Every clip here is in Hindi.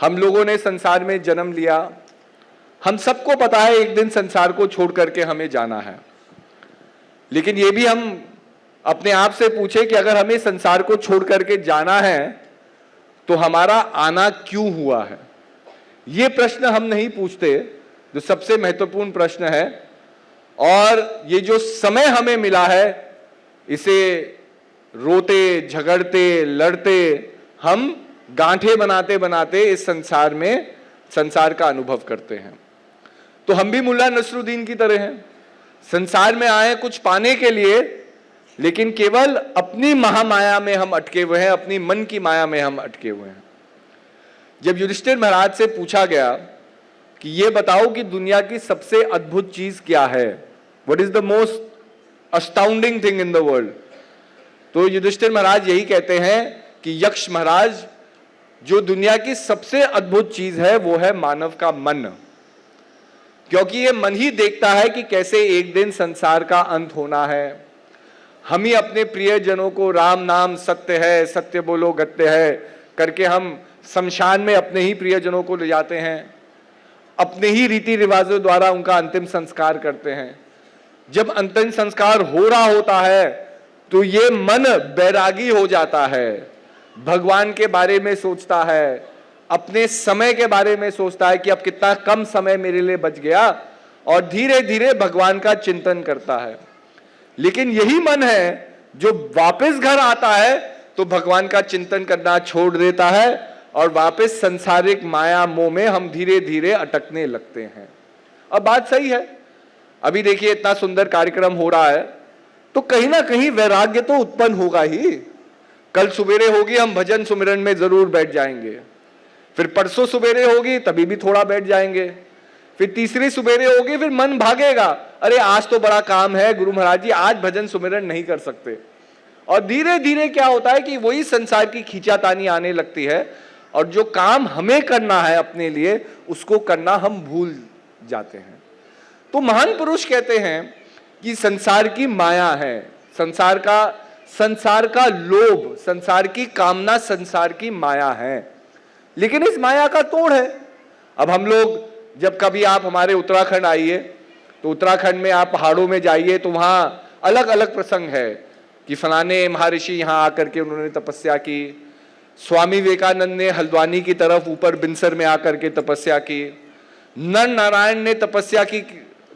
हम लोगों ने संसार में जन्म लिया, हम सबको पता है एक दिन संसार को छोड़ करके हमें जाना है। लेकिन ये भी हम अपने आप से पूछे कि अगर हमें संसार को छोड़ करके जाना है तो हमारा आना क्यों हुआ है। ये प्रश्न हम नहीं पूछते, जो सबसे महत्वपूर्ण प्रश्न है। और ये जो समय हमें मिला है, इसे रोते झगड़ते लड़ते हम गांठें बनाते बनाते इस संसार का अनुभव करते हैं। तो हम भी मुल्ला नसरुद्दीन की तरह हैं, संसार में आए कुछ पाने के लिए, लेकिन केवल अपनी महामाया में हम अटके हुए हैं, अपनी मन की माया में हम अटके हुए हैं। जब युधिष्ठिर महाराज से पूछा गया कि ये बताओ कि दुनिया की सबसे अद्भुत चीज क्या है, what is the most astounding thing in the world, तो युधिष्ठिर महाराज यही कहते हैं कि यक्ष महाराज, जो दुनिया की सबसे अद्भुत चीज है वो है मानव का मन। क्योंकि ये मन ही देखता है कि कैसे एक दिन संसार का अंत होना है। हम ही अपने प्रियजनों को राम नाम सत्य है, सत्य बोलो गत्य है करके हम शमशान में अपने ही प्रियजनों को ले जाते हैं, अपने ही रीति रिवाजों द्वारा उनका अंतिम संस्कार करते हैं। जब अंतिम संस्कार हो रहा होता है तो ये मन बैरागी हो जाता है, भगवान के बारे में सोचता है, अपने समय के बारे में सोचता है कि अब कितना कम समय मेरे लिए बच गया, और धीरे धीरे भगवान का चिंतन करता है। लेकिन यही मन है जो वापस घर आता है तो भगवान का चिंतन करना छोड़ देता है और वापस संसारिक माया मोह में हम धीरे धीरे अटकने लगते हैं। अब बात सही है, अभी देखिए इतना सुंदर कार्यक्रम हो रहा है तो कहीं ना कहीं वैराग्य तो उत्पन्न होगा ही। कल सुबेरे होगी, हम भजन सुमिरन में जरूर बैठ जाएंगे, फिर परसों सुबेरे होगी तभी भी थोड़ा बैठ जाएंगे, फिर तीसरी सुबेरे होगी, फिर मन भागेगा, अरे आज तो बड़ा काम है गुरु महाराज जी, आज भजन सुमिरन नहीं कर सकते। और धीरे धीरे क्या होता है कि वही संसार की खींचातानी आने लगती है और जो काम हमें करना है अपने लिए उसको करना हम भूल जाते हैं। तो महान पुरुष कहते हैं कि संसार की माया है, संसार का लोभ, संसार की कामना संसार की माया है, लेकिन इस माया का तोड़ है। अब हम लोग जब कभी आप हमारे उत्तराखंड आइए तो उत्तराखंड में आप पहाड़ों में जाइए तो वहां अलग अलग प्रसंग है कि फलाने महर्षि यहां आकर के उन्होंने तपस्या की, स्वामी विवेकानंद ने हल्द्वानी की तरफ ऊपर बिनसर में आकर के तपस्या की, नर नारायण ने तपस्या की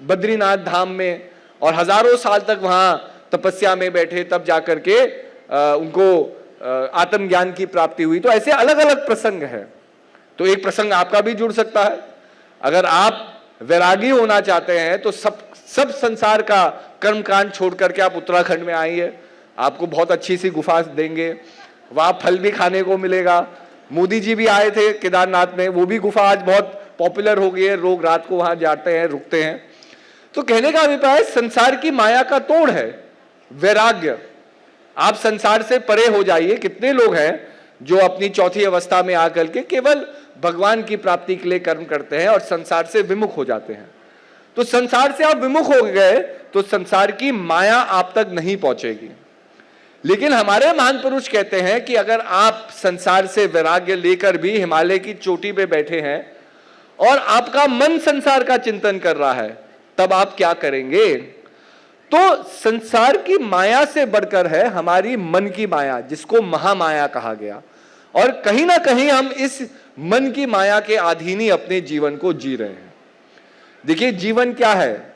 बद्रीनाथ धाम में और हजारों साल तक वहां तपस्या में बैठे, तब जाकर के उनको आत्मज्ञान की प्राप्ति हुई। तो ऐसे अलग अलग प्रसंग है। तो एक प्रसंग आपका भी जुड़ सकता है। अगर आप वैरागी होना चाहते हैं तो सब संसार का कर्मकांड छोड़ करके आप उत्तराखंड में आइए, आपको बहुत अच्छी सी गुफा देंगे, वहां फल भी खाने को मिलेगा। मोदी जी भी आए थे केदारनाथ में, वो भी गुफा आज बहुत पॉपुलर हो गई है, लोग रात को वहां जाते हैं, रुकते हैं। तो कहने का अभिप्राय संसार की माया का तोड़ है वैराग्य। आप संसार से परे हो जाइए। कितने लोग हैं जो अपनी चौथी अवस्था में आकर के केवल भगवान की प्राप्ति के लिए कर्म करते हैं और संसार से विमुख हो जाते हैं। तो संसार से आप विमुख हो गए तो संसार की माया आप तक नहीं पहुंचेगी। लेकिन हमारे महान पुरुष कहते हैं कि अगर आप संसार से वैराग्य लेकर भी हिमालय की चोटी पे बैठे हैं और आपका मन संसार का चिंतन कर रहा है, तब आप क्या करेंगे? तो संसार की माया से बढ़कर है हमारी मन की माया, जिसको महामाया कहा गया। और कहीं ना कहीं हम इस मन की माया के अधीन ही अपने जीवन को जी रहे हैं। देखिए जीवन क्या है?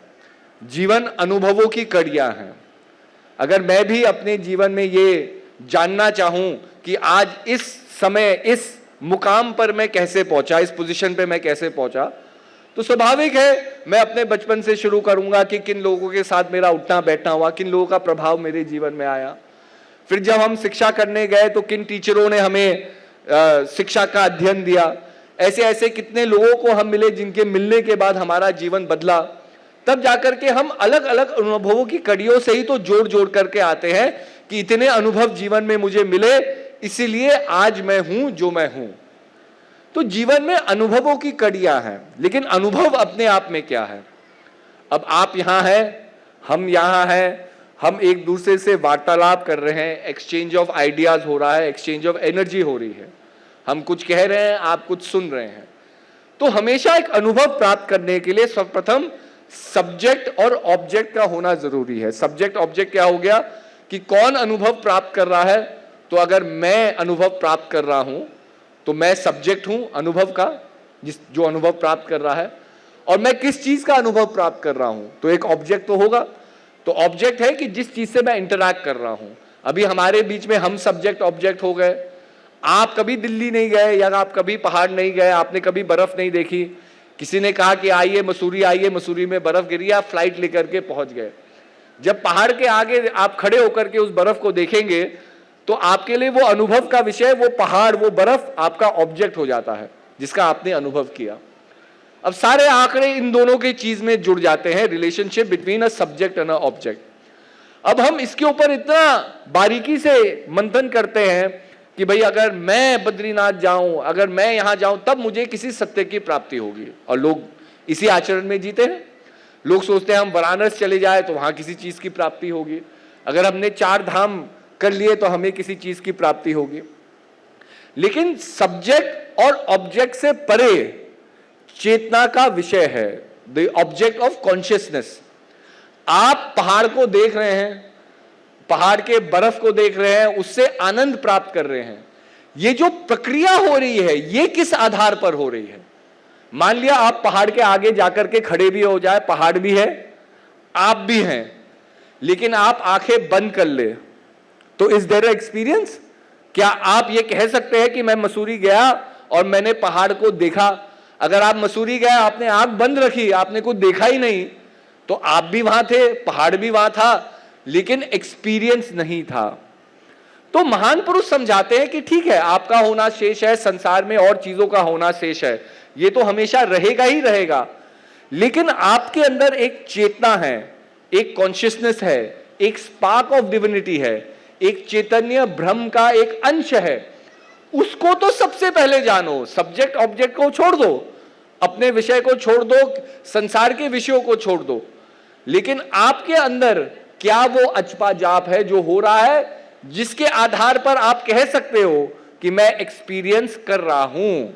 जीवन अनुभवों की कड़ियां हैं। अगर मैं भी अपने जीवन में ये जानना चाहूं कि आज इस समय इस मुकाम पर मैं कैसे पहुंचा, इस पोजीशन पे मैं कैसे पहुंचा, तो स्वाभाविक है मैं अपने बचपन से शुरू करूंगा कि किन लोगों के साथ मेरा उठना बैठना हुआ, किन लोगों का प्रभाव मेरे जीवन में आया। फिर जब हम शिक्षा करने गए तो किन टीचरों ने हमें शिक्षा का अध्ययन दिया। ऐसे ऐसे कितने लोगों को हम मिले जिनके मिलने के बाद हमारा जीवन बदला। तब जाकर के हम अलग अलग अनुभवों की कड़ियों से ही तो जोड़ जोड़ करके आते हैं कि इतने अनुभव जीवन में मुझे मिले, इसीलिए आज मैं हूं जो मैं हूं। तो जीवन में अनुभवों की कड़ियां हैं, लेकिन अनुभव अपने आप में क्या है? अब आप यहां हैं, हम यहां हैं, हम एक दूसरे से वार्तालाप कर रहे हैं, एक्सचेंज ऑफ आइडियाज हो रहा है, एक्सचेंज ऑफ एनर्जी हो रही है। हम कुछ कह रहे हैं, आप कुछ सुन रहे हैं। तो हमेशा एक अनुभव प्राप्त करने के लिए सर्वप्रथम सब्जेक्ट और ऑब्जेक्ट का होना जरूरी है। सब्जेक्ट ऑब्जेक्ट क्या हो गया कि कौन अनुभव प्राप्त कर रहा है। तो अगर मैं अनुभव प्राप्त कर रहा हूं तो मैं सब्जेक्ट हूं अनुभव का, जो अनुभव प्राप्त कर रहा है, और मैं किस चीज का अनुभव प्राप्त कर रहा हूं तो एक ऑब्जेक्ट तो होगा। तो ऑब्जेक्ट है कि जिस चीज से मैं इंटरैक्ट कर रहा हूं। अभी हमारे बीच में हम सब्जेक्ट ऑब्जेक्ट हो गए। आप कभी दिल्ली नहीं गए या आप कभी पहाड़ नहीं गए, आपने कभी बर्फ नहीं देखी, किसी ने कहा कि आइए मसूरी में बर्फ गिरी, आप फ्लाइट लेकर के पहुंच गए। जब पहाड़ के आगे आप खड़े होकर के उस बर्फ को देखेंगे तो आपके लिए वो अनुभव का विषय, वो पहाड़, वो बर्फ आपका ऑब्जेक्ट हो जाता है जिसका आपने अनुभव किया। अब सारे आंकड़े इन दोनों की चीज में जुड़ जाते हैं, relationship between a subject and a object. अब हम इसके ऊपर इतना बारीकी से मंथन करते हैं कि भाई अगर मैं बद्रीनाथ जाऊं, अगर मैं यहां जाऊं, तब मुझे किसी सत्य की प्राप्ति होगी। और लोग इसी आचरण में जीते हैं। लोग सोचते हैं हम वाराणसी चले जाए तो वहां किसी चीज की प्राप्ति होगी, अगर हमने 4 धाम कर लिए तो हमें किसी चीज की प्राप्ति होगी। लेकिन सब्जेक्ट और ऑब्जेक्ट से परे चेतना का विषय है, द ऑब्जेक्ट ऑफ कॉन्शियसनेस। आप पहाड़ को देख रहे हैं, पहाड़ के बर्फ को देख रहे हैं, उससे आनंद प्राप्त कर रहे हैं। ये जो प्रक्रिया हो रही है ये किस आधार पर हो रही है। मान लिया आप पहाड़ के आगे जाकर के खड़े भी हो जाए, पहाड़ भी है, आप भी हैं, लेकिन आप आंखें बंद कर ले तो इज देयर एक्सपीरियंस? क्या आप ये कह सकते हैं कि मैं मसूरी गया और मैंने पहाड़ को देखा? अगर आप मसूरी गए, आपने आंख बंद रखी, आपने कुछ देखा ही नहीं, तो आप भी वहां थे, पहाड़ भी वहां था, लेकिन एक्सपीरियंस नहीं था। तो महान पुरुष समझाते हैं कि ठीक है, आपका होना शेष है, संसार में और चीजों का होना शेष है, ये तो हमेशा रहेगा ही रहेगा, लेकिन आपके अंदर एक चेतना है, एक कॉन्शियसनेस है, एक स्पार्क ऑफ डिविनिटी है, एक चैतन्य ब्रह्म का एक अंश है। उसको तो सबसे पहले जानो। सब्जेक्ट ऑब्जेक्ट को छोड़ दो, अपने विषय को छोड़ दो, संसार के विषयों को छोड़ दो, लेकिन आपके अंदर क्या वो अचपा जाप है जो हो रहा है, जिसके आधार पर आप कह सकते हो कि मैं एक्सपीरियंस कर रहा हूं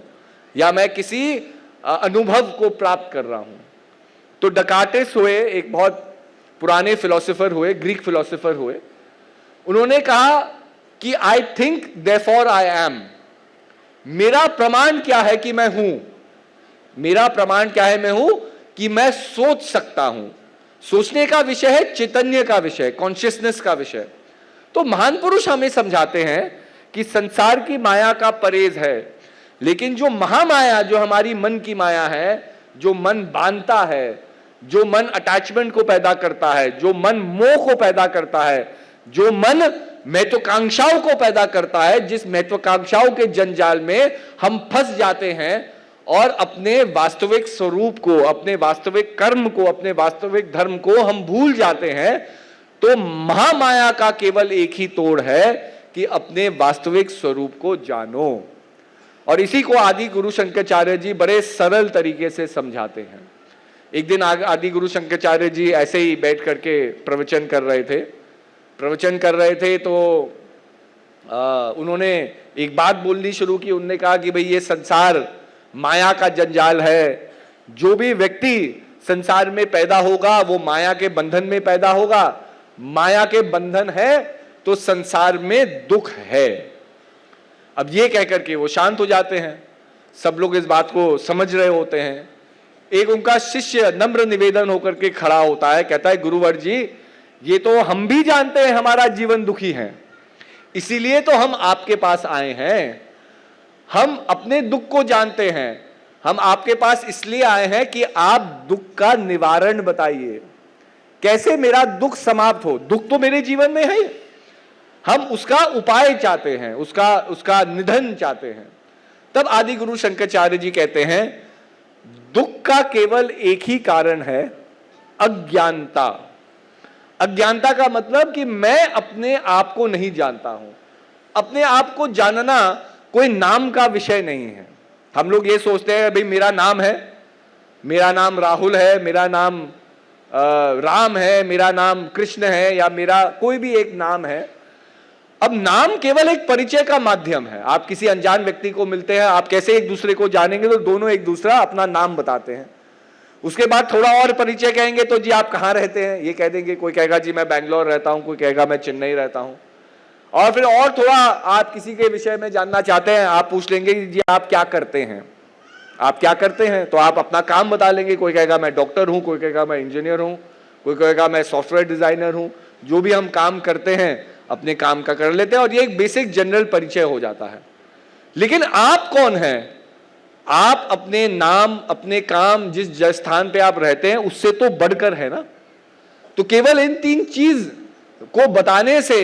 या मैं किसी अनुभव को प्राप्त कर रहा हूं। तो डकार्टेस हुए, एक बहुत पुराने फिलोसोफर हुए, ग्रीक फिलोसोफर हुए। उन्होंने कहा कि I think therefore I am. मेरा प्रमाण क्या है कि मैं हूं? मेरा प्रमाण क्या है मैं हूं? कि मैं सोच सकता हूं। सोचने का विषय है चैतन्य का विषय, कॉन्शियसनेस का विषय। तो महान पुरुष हमें समझाते हैं कि संसार की माया का परहेज है, लेकिन जो महामाया, जो हमारी मन की माया है, जो मन बांधता है, जो मन अटैचमेंट को पैदा करता है, जो मन मोह को पैदा करता है, जो मन महत्वाकांक्षाओं को पैदा करता है, जिस महत्वाकांक्षाओं के जंजाल में हम फंस जाते हैं और अपने वास्तविक स्वरूप को, अपने वास्तविक कर्म को, अपने वास्तविक धर्म को हम भूल जाते हैं। तो महामाया का केवल एक ही तोड़ है कि अपने वास्तविक स्वरूप को जानो। और इसी को आदि गुरु शंकराचार्य जी बड़े सरल तरीके से समझाते हैं। एक दिन आदि गुरु शंकराचार्य जी ऐसे ही बैठ करके प्रवचन कर रहे थे तो उन्होंने एक बात बोलनी शुरू की। उन्होंने कहा कि भाई ये संसार माया का जंजाल है, जो भी व्यक्ति संसार में पैदा होगा वो माया के बंधन में पैदा होगा, माया के बंधन है तो संसार में दुख है। अब ये कहकर के वो शांत हो जाते हैं, सब लोग इस बात को समझ रहे होते हैं। एक उनका शिष्य नम्र निवेदन होकर के खड़ा होता है, कहता है गुरुवर जी, ये तो हम भी जानते हैं हमारा जीवन दुखी है, इसीलिए तो हम आपके पास आए हैं। हम अपने दुख को जानते हैं, हम आपके पास इसलिए आए हैं कि आप दुख का निवारण बताइए, कैसे मेरा दुख समाप्त हो। दुख तो मेरे जीवन में है, हम उसका उपाय चाहते हैं, उसका निधन चाहते हैं। तब आदि गुरु शंकराचार्य जी कहते हैं दुख का केवल एक ही कारण है, अज्ञानता। अज्ञानता का मतलब कि मैं अपने आप को नहीं जानता हूं। अपने आप को जानना कोई नाम का विषय नहीं है। हम लोग ये सोचते हैं भाई मेरा नाम है, मेरा नाम राहुल है, मेरा नाम राम है, मेरा नाम कृष्ण है, या मेरा कोई भी एक नाम है। अब नाम केवल एक परिचय का माध्यम है। आप किसी अनजान व्यक्ति को मिलते हैं, आप कैसे एक दूसरे को जानेंगे, तो दोनों एक दूसरा अपना नाम बताते हैं। उसके बाद थोड़ा और परिचय कहेंगे तो जी आप कहाँ रहते हैं, ये कह देंगे। कोई कहेगा जी मैं बैंगलोर रहता हूं, कोई कहेगा मैं चेन्नई रहता हूं। और फिर और थोड़ा आप किसी के विषय में जानना चाहते हैं, आप पूछ लेंगे जी आप क्या करते हैं, आप क्या करते हैं, तो आप अपना काम बता लेंगे। कोई कहेगा मैं डॉक्टर हूं, कोई कहेगा मैं इंजीनियर हूं, कोई कहेगा मैं सॉफ्टवेयर डिजाइनर हूं। जो भी हम काम करते हैं अपने काम का कर लेते हैं, और ये एक बेसिक जनरल परिचय हो जाता है। लेकिन आप कौन हैं? आप अपने नाम, अपने काम, जिस स्थान पे आप रहते हैं उससे तो बढ़कर है ना। तो केवल इन 3 चीज को बताने से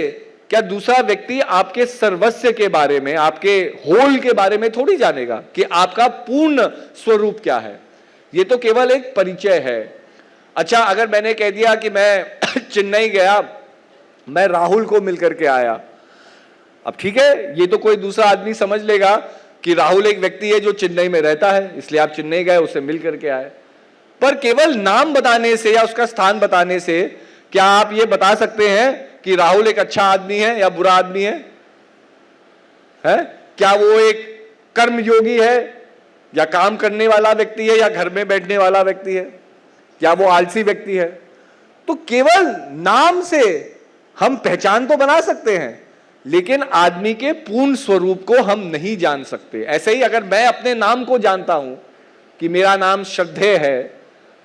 क्या दूसरा व्यक्ति आपके सर्वस्व के बारे में, आपके होल के बारे में थोड़ी जानेगा कि आपका पूर्ण स्वरूप क्या है। ये तो केवल एक परिचय है। अच्छा, अगर मैंने कह दिया कि मैं चेन्नई गया, मैं राहुल को मिलकर के आया, अब ठीक है, ये तो कोई दूसरा आदमी समझ लेगा कि राहुल एक व्यक्ति है जो चेन्नई में रहता है, इसलिए आप चेन्नई गए, उससे मिल करके आए। पर केवल नाम बताने से या उसका स्थान बताने से क्या आप ये बता सकते हैं कि राहुल एक अच्छा आदमी है या बुरा आदमी है? क्या वो एक कर्मयोगी है या काम करने वाला व्यक्ति है या घर में बैठने वाला व्यक्ति है, या वो आलसी व्यक्ति है? तो केवल नाम से हम पहचान तो बना सकते हैं, लेकिन आदमी के पूर्ण स्वरूप को हम नहीं जान सकते। ऐसे ही अगर मैं अपने नाम को जानता हूं कि मेरा नाम श्रद्धेय है,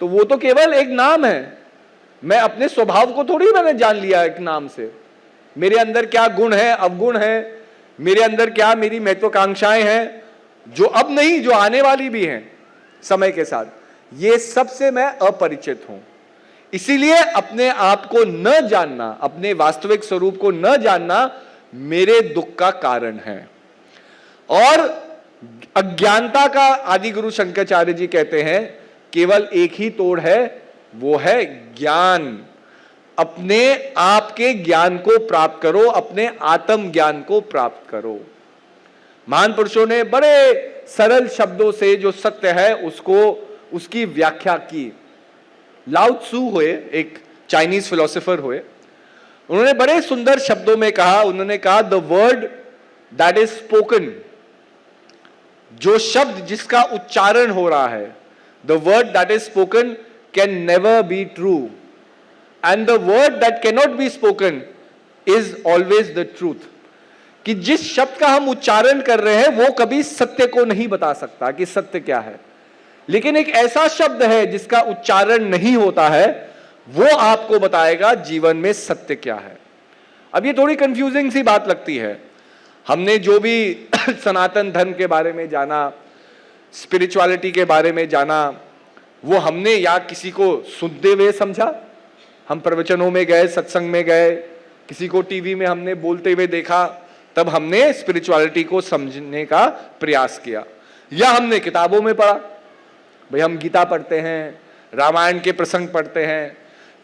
तो वो तो केवल एक नाम है। मैं अपने स्वभाव को थोड़ी मैंने जान लिया एक नाम से। मेरे अंदर क्या गुण है, अवगुण है, मेरे अंदर क्या मेरी महत्वाकांक्षाएं हैं, जो अब नहीं, जो आने वाली भी हैं समय के साथ, ये सबसे मैं अपरिचित हूं। इसीलिए अपने आप को न जानना, अपने वास्तविक स्वरूप को न जानना मेरे दुख का कारण है। और अज्ञानता का आदि गुरु शंकराचार्य जी कहते हैं केवल एक ही तोड़ है, वो है ज्ञान। अपने आप के ज्ञान को प्राप्त करो, अपने आत्म ज्ञान को प्राप्त करो। महान पुरुषों ने बड़े सरल शब्दों से जो सत्य है उसको, उसकी व्याख्या की। लाओ त्सु हुए, एक चाइनीज फिलोसोफर हुए, उन्होंने बड़े सुंदर शब्दों में कहा, उन्होंने कहा the word that is spoken, जो शब्द जिसका उच्चारण हो रहा है, the word that is spoken can never be true, and the word that can not be spoken is always the truth. कि जिस शब्द का हम उच्चारण कर रहे हैं वो कभी सत्य को नहीं बता सकता कि सत्य क्या है, लेकिन एक ऐसा शब्द है जिसका उच्चारण नहीं होता है, वो आपको बताएगा जीवन में सत्य क्या है। अब ये थोड़ी कंफ्यूजिंग सी बात लगती है। हमने जो भी सनातन धर्म के बारे में जाना, स्पिरिचुअलिटी के बारे में जाना, वो हमने या किसी को सुनते हुए समझा, हम प्रवचनों में गए, सत्संग में गए, किसी को टीवी में हमने बोलते हुए देखा, तब हमने स्पिरिचुअलिटी को समझने का प्रयास किया, या हमने किताबों में पढ़ा। भाई हम गीता पढ़ते हैं, रामायण के प्रसंग पढ़ते हैं।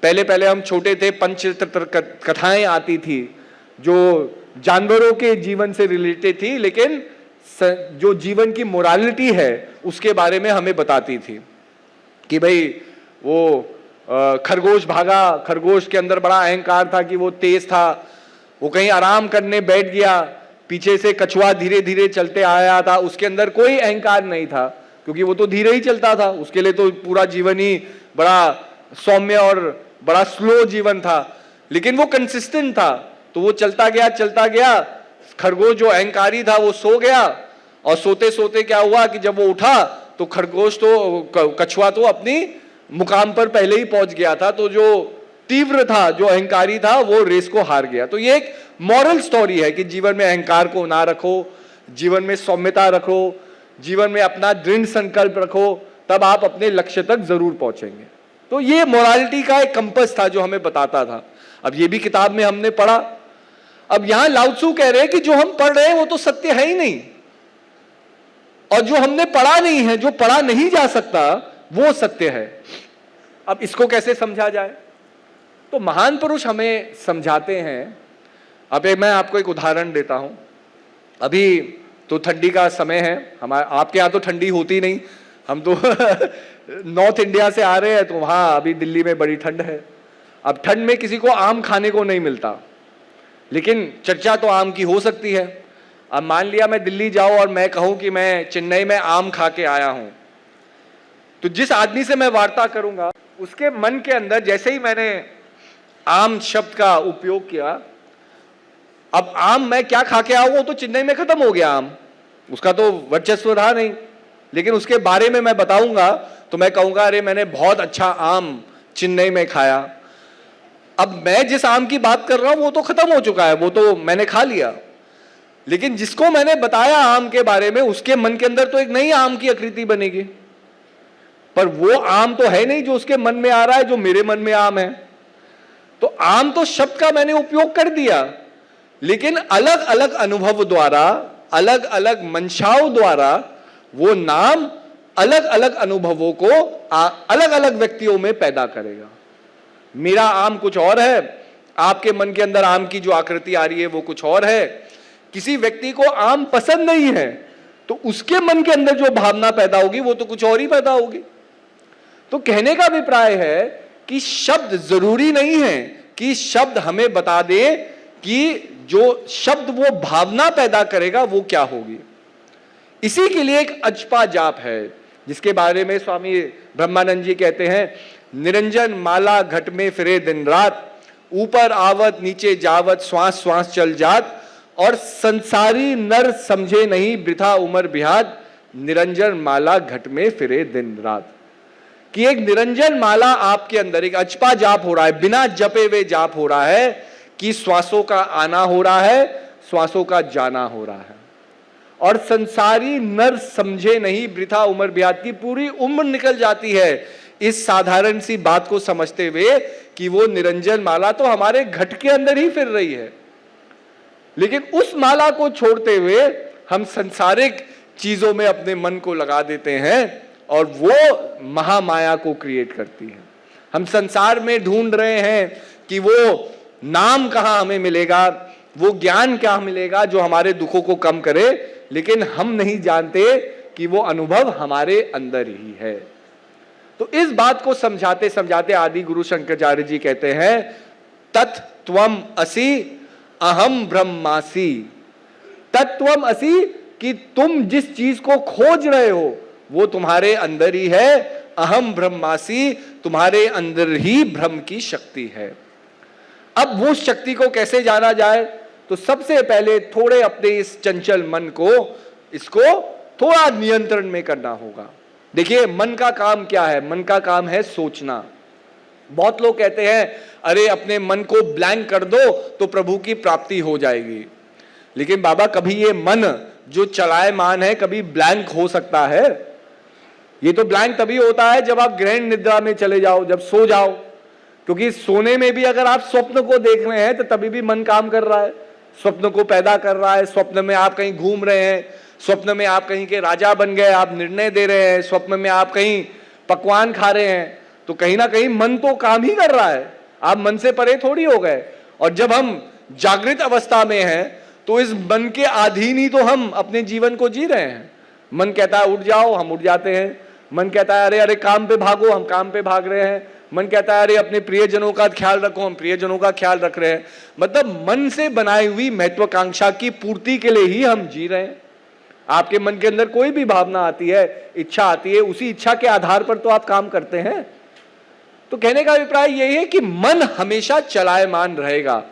पहले हम छोटे थे, पंचतंत्र कथाएं आती थी जो जानवरों के जीवन से रिलेटेड थी, लेकिन जो जीवन की मोरालिटी है उसके बारे में हमें बताती थी कि भाई वो खरगोश भागा, खरगोश के अंदर बड़ा अहंकार था कि वो तेज था, वो कहीं आराम करने बैठ गया, पीछे से कछुआ धीरे धीरे चलते आया था, उसके अंदर कोई अहंकार नहीं था क्योंकि वो तो धीरे ही चलता था, उसके लिए तो पूरा जीवन ही बड़ा सौम्य और बड़ा स्लो जीवन था, लेकिन वो कंसिस्टेंट था, तो वो चलता गया। खरगोश जो अहंकारी था वो सो गया, और सोते सोते क्या हुआ कि जब वो उठा तो खरगोश तो, कछुआ तो अपनी मुकाम पर पहले ही पहुंच गया था, तो जो तीव्र था, जो अहंकारी था, वो रेस को हार गया। तो ये एक मॉरल स्टोरी है कि जीवन में अहंकार को ना रखो, जीवन में सौम्यता रखो, जीवन में अपना दृढ़ संकल्प रखो, तब आप अपने लक्ष्य तक जरूर पहुंचेंगे। तो ये मोरालिटी का एक कंपस था जो हमें बताता था। अब ये भी किताब में हमने पढ़ा। अब यहां लाओ त्सु कह रहे हैं कि जो हम पढ़ रहे हैं वो तो सत्य है ही नहीं, और जो हमने पढ़ा नहीं है, जो पढ़ा नहीं जा सकता, वो सत्य है। अब इसको कैसे समझा जाए? तो महान पुरुष हमें समझाते हैं। अब मैं आपको एक उदाहरण देता हूं। अभी तो ठंडी का समय है, हमारे आपके यहाँ तो ठंडी होती नहीं, हम तो नॉर्थ इंडिया से आ रहे हैं, तो वहाँ अभी दिल्ली में बड़ी ठंड है। अब ठंड में किसी को आम खाने को नहीं मिलता, लेकिन चर्चा तो आम की हो सकती है। अब मान लिया मैं दिल्ली जाऊं और मैं कहूं कि मैं चेन्नई में आम खा के आया हूं, तो जिस आदमी से मैं वार्ता करूंगा उसके मन के अंदर जैसे ही मैंने आम शब्द का उपयोग किया, अब आम मैं क्या खा के आऊं, वो तो चेन्नई में खत्म हो गया आम, उसका तो वर्चस्व रहा नहीं। लेकिन उसके बारे में मैं बताऊंगा तो मैं कहूंगा अरे मैंने बहुत अच्छा आम चेन्नई में खाया। अब मैं जिस आम की बात कर रहा हूं वो तो खत्म हो चुका है, वो तो मैंने खा लिया। लेकिन जिसको मैंने बताया आम के बारे में, उसके मन के अंदर तो एक नई आम की आकृति बनेगी, पर वो आम तो है नहीं जो उसके मन में आ रहा है, जो मेरे मन में आम है। तो आम तो शब्द का मैंने उपयोग कर दिया, लेकिन अलग अलग अनुभव द्वारा, अलग अलग मंशाओं द्वारा वो नाम अलग अलग अनुभवों को अलग अलग व्यक्तियों में पैदा करेगा। मेरा आम कुछ और है, आपके मन के अंदर आम की जो आकृति आ रही है वो कुछ और है। किसी व्यक्ति को आम पसंद नहीं है तो उसके मन के अंदर जो भावना पैदा होगी वो तो कुछ और ही पैदा होगी। तो कहने का अभिप्राय है कि शब्द जरूरी नहीं है कि शब्द हमें बता दे कि जो शब्द वो भावना पैदा करेगा वो क्या होगी। इसी के लिए एक अजपा जाप है जिसके बारे में स्वामी ब्रह्मानंद जी कहते हैं, निरंजन माला घट में फिरे दिन रात, ऊपर आवत नीचे जावत श्वास श्वास चल जात, और संसारी नर समझे नहीं वृथा उमर बिहाद, निरंजन माला घट में फिरे दिन रात। कि एक निरंजन माला आपके अंदर, एक अजपा जाप हो रहा है, बिना जपे हुए जाप हो रहा है कि श्वासों का आना हो रहा है, श्वासों का जाना हो रहा है। और संसारी नर समझे नहीं वृथा उमर बिहाद, की पूरी उम्र निकल जाती है इस साधारण सी बात को समझते हुए कि वो निरंजन माला तो हमारे घट के अंदर ही फिर रही है। लेकिन उस माला को छोड़ते हुए हम संसारिक चीजों में अपने मन को लगा देते हैं और वो महामाया को क्रिएट करती है। हम संसार में ढूंढ रहे हैं कि वो नाम कहां हमें मिलेगा, वो ज्ञान क्या मिलेगा जो हमारे दुखों को कम करे, लेकिन हम नहीं जानते कि वो अनुभव हमारे अंदर ही है। तो इस बात को समझाते समझाते आदि गुरु शंकराचार्य जी कहते हैं, तत्त्वम असि अहम ब्रह्मासि। तत्त्वम असि, कि तुम जिस चीज को खोज रहे हो वो तुम्हारे अंदर ही है। अहम ब्रह्मासि, तुम्हारे अंदर ही ब्रह्म की शक्ति है। अब वो शक्ति को कैसे जाना जाए, तो सबसे पहले थोड़े अपने इस चंचल मन को, इसको थोड़ा नियंत्रण में करना होगा। देखिए मन का काम क्या है, मन का काम है सोचना। बहुत लोग कहते हैं अरे अपने मन को ब्लैंक कर दो तो प्रभु की प्राप्ति हो जाएगी। लेकिन बाबा कभी ये मन जो चलायमान है कभी ब्लैंक हो सकता है? ये तो ब्लैंक तभी होता है जब आप गहन निद्रा में चले जाओ, जब सो जाओ। क्योंकि सोने में भी अगर आप स्वप्न को देख रहे हैं तो तभी भी मन काम कर रहा है, स्वप्न को पैदा कर रहा है। स्वप्न में आप कहीं घूम रहे हैं, स्वप्न में आप कहीं के राजा बन गए, आप निर्णय दे रहे हैं, स्वप्न में आप कहीं पकवान खा रहे हैं, तो कहीं ना कहीं मन तो काम ही कर रहा है, आप मन से परे थोड़ी हो गए। और जब हम जागृत अवस्था में हैं तो इस मन के अधीन ही तो हम अपने जीवन को जी रहे हैं। मन कहता है उठ जाओ, हम उठ जाते हैं। मन कहता है अरे अरे काम पे भागो, हम काम पे भाग रहे हैं। मन कहता है अरे अपने प्रियजनों का ख्याल रखो, हम प्रियजनों का ख्याल रख रहे हैं। मतलब मन से बनाई हुई महत्वाकांक्षा की पूर्ति के लिए ही हम जी रहे हैं। आपके मन के अंदर कोई भी भावना आती है, इच्छा आती है, उसी इच्छा के आधार पर तो आप काम करते हैं। तो कहने का अभिप्राय यही है कि मन हमेशा चलायमान रहेगा।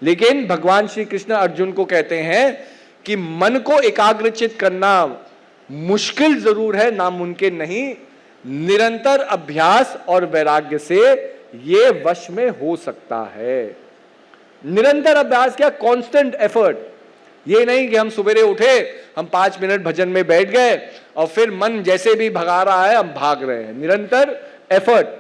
लेकिन भगवान श्री कृष्ण अर्जुन को कहते हैं कि मन को एकाग्रचित करना मुश्किल जरूर है, नामुमकिन नहीं। निरंतर अभ्यास और वैराग्य से ये वश में हो सकता है। निरंतर अभ्यास क्या, कांस्टेंट एफर्ट। ये नहीं कि हम सवेरे उठे, हम 5 मिनट भजन में बैठ गए और फिर मन जैसे भी भगा रहा है हम भाग रहे हैं। निरंतर एफर्ट।